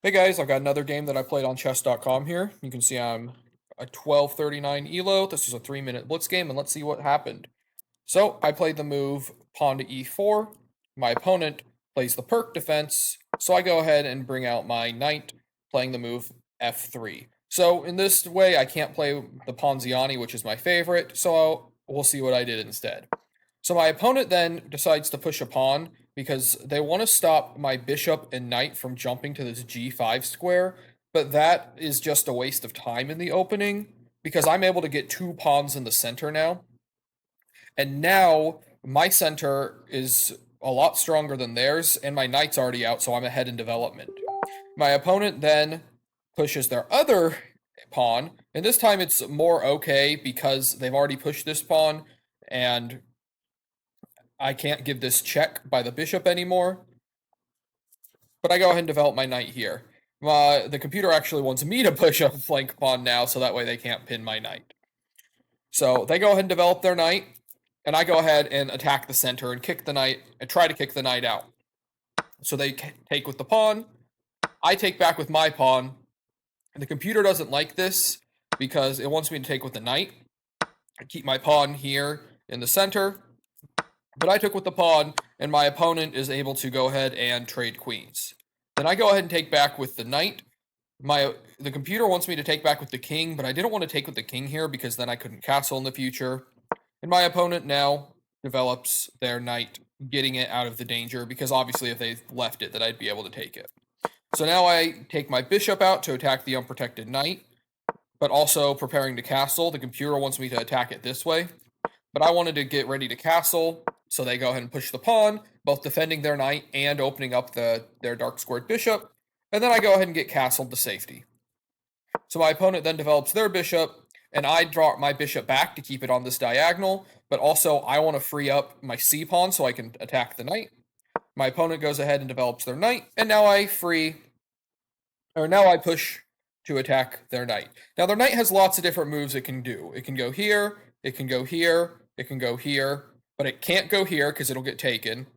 Hey guys, I've got another game that I played on chess.com here. You can see I'm a 1239 elo. This is a 3-minute blitz game, and let's see what happened. So I played the move pawn to e4. My opponent plays the perk defense, so I go ahead and bring out my knight, playing the move f3. So in this way, I can't play the Ponziani, which is my favorite, so we'll see what I did instead. So my opponent then decides to push a pawn because they want to stop my bishop and knight from jumping to this g5 square, but that is just a waste of time in the opening because I'm able to get two pawns in the center now. And now my center is a lot stronger than theirs, and my knight's already out, so I'm ahead in development. My opponent then pushes their other pawn, and this time it's more okay because they've already pushed this pawn, and I can't give this check by the bishop anymore. But I go ahead and develop my knight here. The computer actually wants me to push a flank pawn now, so that way they can't pin my knight. So they go ahead and develop their knight, and I go ahead and attack the center and kick the knight, and try to kick the knight out. So they take with the pawn, I take back with my pawn, and the computer doesn't like this because it wants me to take with the knight. I keep my pawn here in the center, but I took with the pawn, and my opponent is able to go ahead and trade queens. Then I go ahead and take back with the knight. The computer wants me to take back with the king, but I didn't want to take with the king here because then I couldn't castle in the future. And my opponent now develops their knight, getting it out of the danger, because obviously if they left it, that I'd be able to take it. So now I take my bishop out to attack the unprotected knight, but also preparing to castle. The computer wants me to attack it this way, but I wanted to get ready to castle, so they go ahead and push the pawn, both defending their knight and opening up their dark squared bishop, and then I go ahead and get castled to safety. So my opponent then develops their bishop, and I draw my bishop back to keep it on this diagonal, but also I want to free up my c pawn so I can attack the knight. My opponent goes ahead and develops their knight, and now I push to attack their knight. Now their knight has lots of different moves it can do. It can go here, it can go here, it can go here, but it can't go here because it'll get taken.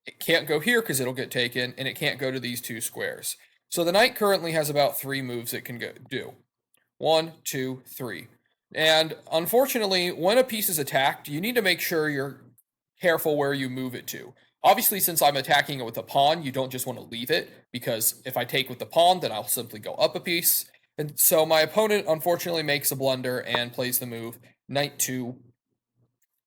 It can't go here because it'll get taken, and it can't go to these two squares. So the knight currently has about 3 moves it can do. 1, 2, 3. And unfortunately, when a piece is attacked, you need to make sure you're careful where you move it to. Obviously, since I'm attacking it with a pawn, you don't just want to leave it, because if I take with the pawn, then I'll simply go up a piece. And so my opponent unfortunately makes a blunder and plays the move knight to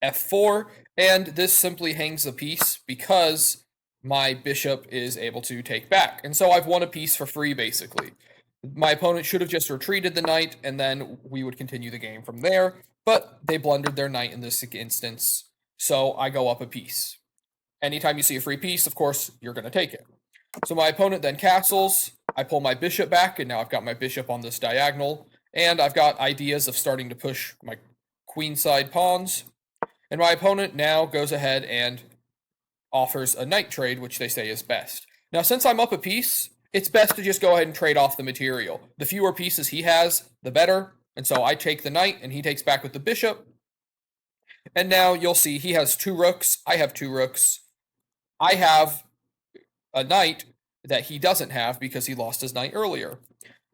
f4, and this simply hangs the piece because my bishop is able to take back. And so I've won a piece for free, basically. My opponent should have just retreated the knight, and then we would continue the game from there, but they blundered their knight in this instance, so I go up a piece. Anytime you see a free piece, of course, you're going to take it. So my opponent then castles, I pull my bishop back, and now I've got my bishop on this diagonal, and I've got ideas of starting to push my queenside pawns. And my opponent now goes ahead and offers a knight trade, which they say is best. Now, since I'm up a piece, it's best to just go ahead and trade off the material. The fewer pieces he has, the better. And so I take the knight, and he takes back with the bishop. And now you'll see he has 2 rooks. I have 2 rooks. I have a knight that he doesn't have because he lost his knight earlier.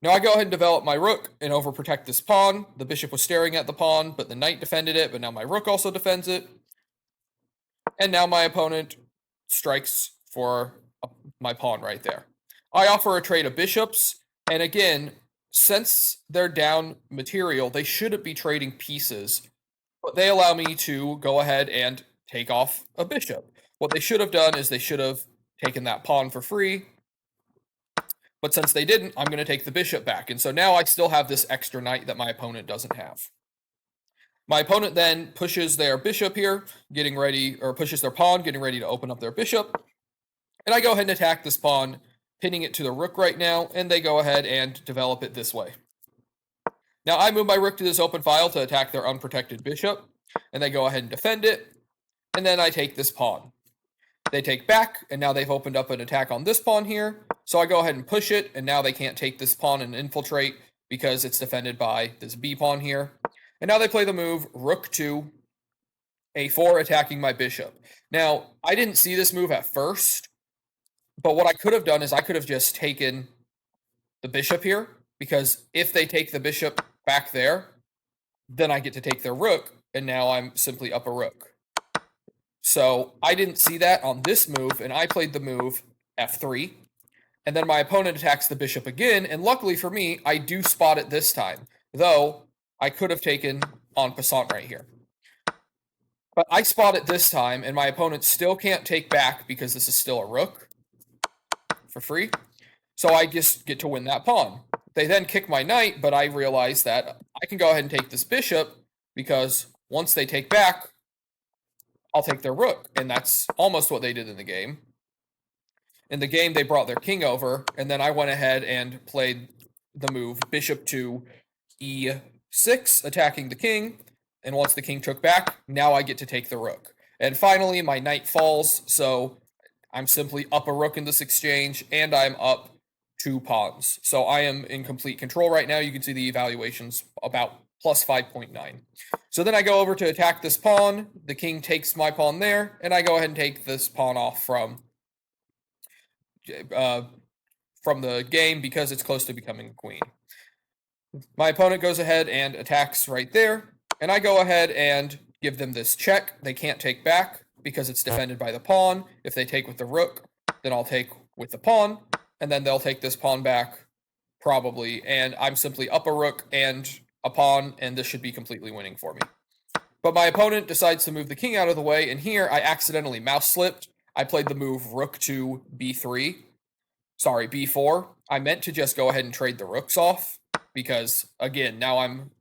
Now I go ahead and develop my rook and overprotect this pawn. The bishop was staring at the pawn, but the knight defended it, but now my rook also defends it. And now my opponent strikes for my pawn right there. I offer a trade of bishops, and again, since they're down material, they shouldn't be trading pieces, but they allow me to go ahead and take off a bishop. What they should have done is they should have taken that pawn for free, but since they didn't, I'm going to take the bishop back, and so now I still have this extra knight that my opponent doesn't have. My opponent then pushes their bishop here, getting ready, or pushes their pawn, getting ready to open up their bishop. And I go ahead and attack this pawn, pinning it to the rook right now, and they go ahead and develop it this way. Now I move my rook to this open file to attack their unprotected bishop, and they go ahead and defend it, and then I take this pawn. They take back, and now they've opened up an attack on this pawn here, so I go ahead and push it, and now they can't take this pawn and infiltrate because it's defended by this b pawn here. And now they play the move rook to a4, attacking my bishop. Now, I didn't see this move at first, but what I could have done is I could have just taken the bishop here, because if they take the bishop back there, then I get to take their rook, and now I'm simply up a rook. So I didn't see that on this move, and I played the move f3, and then my opponent attacks the bishop again, and luckily for me, I do spot it this time, though I could have taken en passant right here. But I spot it this time, and my opponent still can't take back because this is still a rook for free. So I just get to win that pawn. They then kick my knight, but I realize that I can go ahead and take this bishop because once they take back, I'll take their rook. And that's almost what they did in the game. In the game, they brought their king over, and then I went ahead and played the move bishop to e6, attacking the king. And once the king took back, now I get to take the rook. And finally, my knight falls, so I'm simply up a rook in this exchange, and I'm up 2 pawns. So I am in complete control right now. You can see the evaluations about plus 5.9. So then I go over to attack this pawn. The king takes my pawn there, and I go ahead and take this pawn off from the game because it's close to becoming a queen. My opponent goes ahead and attacks right there, and I go ahead and give them this check. They can't take back because it's defended by the pawn. If they take with the rook, then I'll take with the pawn, and then they'll take this pawn back, probably, and I'm simply up a rook and a pawn, and this should be completely winning for me. But my opponent decides to move the king out of the way, and here I accidentally mouse slipped. I played the move rook to b3. Sorry, b4. I meant to just go ahead and trade the rooks off, because, again, now I'm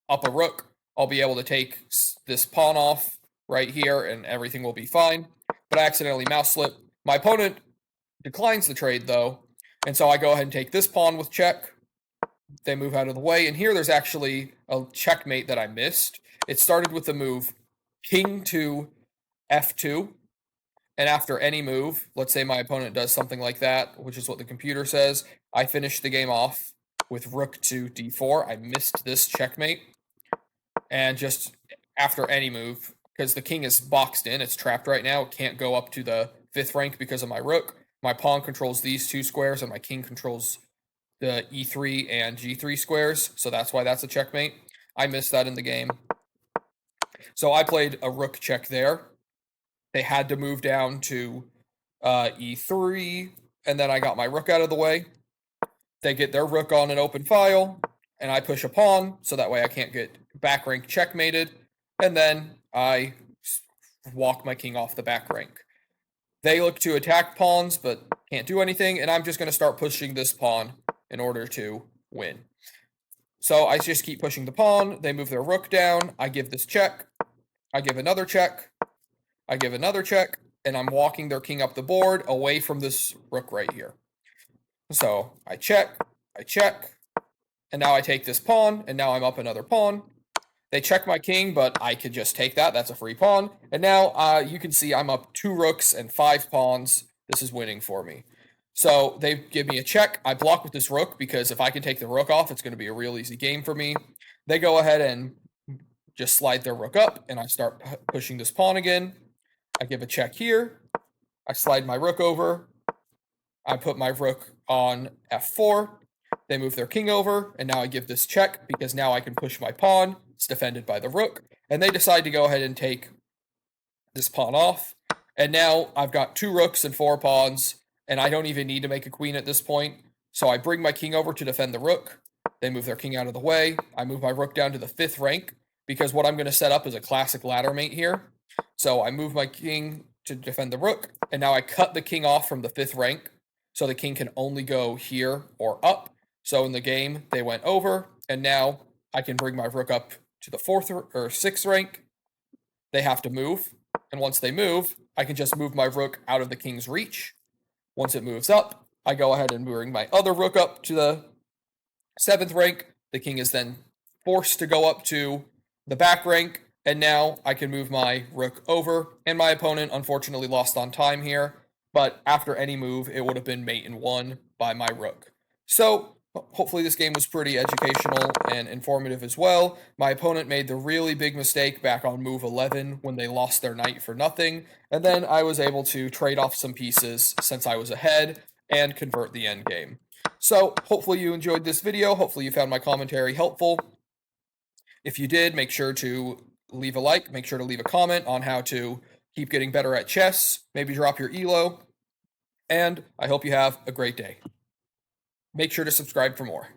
up a rook. I'll be able to take this pawn off right here, and everything will be fine. But I accidentally mouse slipped. My opponent declines the trade, though, and so I go ahead and take this pawn with check. They move out of the way, and here there's actually a checkmate that I missed. It started with the move king to f2, and after any move, let's say my opponent does something like that, which is what the computer says, I finish the game off with rook to d4. I missed this checkmate, and just after any move, because the king is boxed in, it's trapped right now, it can't go up to the 5th rank because of my rook. My pawn controls these 2 squares, and my king controls the e3 and g3 squares, so that's why that's a checkmate. I missed that in the game. So I played a rook check there. They had to move down to e3, and then I got my rook out of the way. They get their rook on an open file, and I push a pawn, so that way I can't get back rank checkmated, and then I walk my king off the back rank. They look to attack pawns, but can't do anything, and I'm just going to start pushing this pawn in order to win. So I just keep pushing the pawn. They move their rook down. I give this check. I give another check. I give another check, and I'm walking their king up the board away from this rook right here. So I check, and now I take this pawn, and now I'm up another pawn. They check my king, but I could just take that. That's a free pawn. And now you can see I'm up 2 rooks and 5 pawns. This is winning for me. So they give me a check. I block with this rook because if I can take the rook off, it's going to be a real easy game for me. They go ahead and just slide their rook up, and I start pushing this pawn again. I give a check here. I slide my rook over. I put my rook on f4. They move their king over, and now I give this check because now I can push my pawn. It's defended by the rook, and they decide to go ahead and take this pawn off. And now I've got 2 rooks and 4 pawns, and I don't even need to make a queen at this point. So I bring my king over to defend the rook. They move their king out of the way. I move my rook down to the 5th rank because what I'm going to set up is a classic ladder mate here. So I move my king to defend the rook, and now I cut the king off from the 5th rank, so the king can only go here or up. So in the game, they went over, and now I can bring my rook up to the 4th or 6th rank. They have to move, and once they move, I can just move my rook out of the king's reach. Once it moves up, I go ahead and bring my other rook up to the 7th rank. The king is then forced to go up to the back rank, and now I can move my rook over, and my opponent unfortunately lost on time here, but after any move, it would have been mate in 1 by my rook. So hopefully this game was pretty educational and informative as well. My opponent made the really big mistake back on move 11 when they lost their knight for nothing, and then I was able to trade off some pieces since I was ahead and convert the endgame. So hopefully you enjoyed this video. Hopefully you found my commentary helpful. If you did, make sure to leave a like, make sure to leave a comment on how to keep getting better at chess, maybe drop your elo, and I hope you have a great day. Make sure to subscribe for more.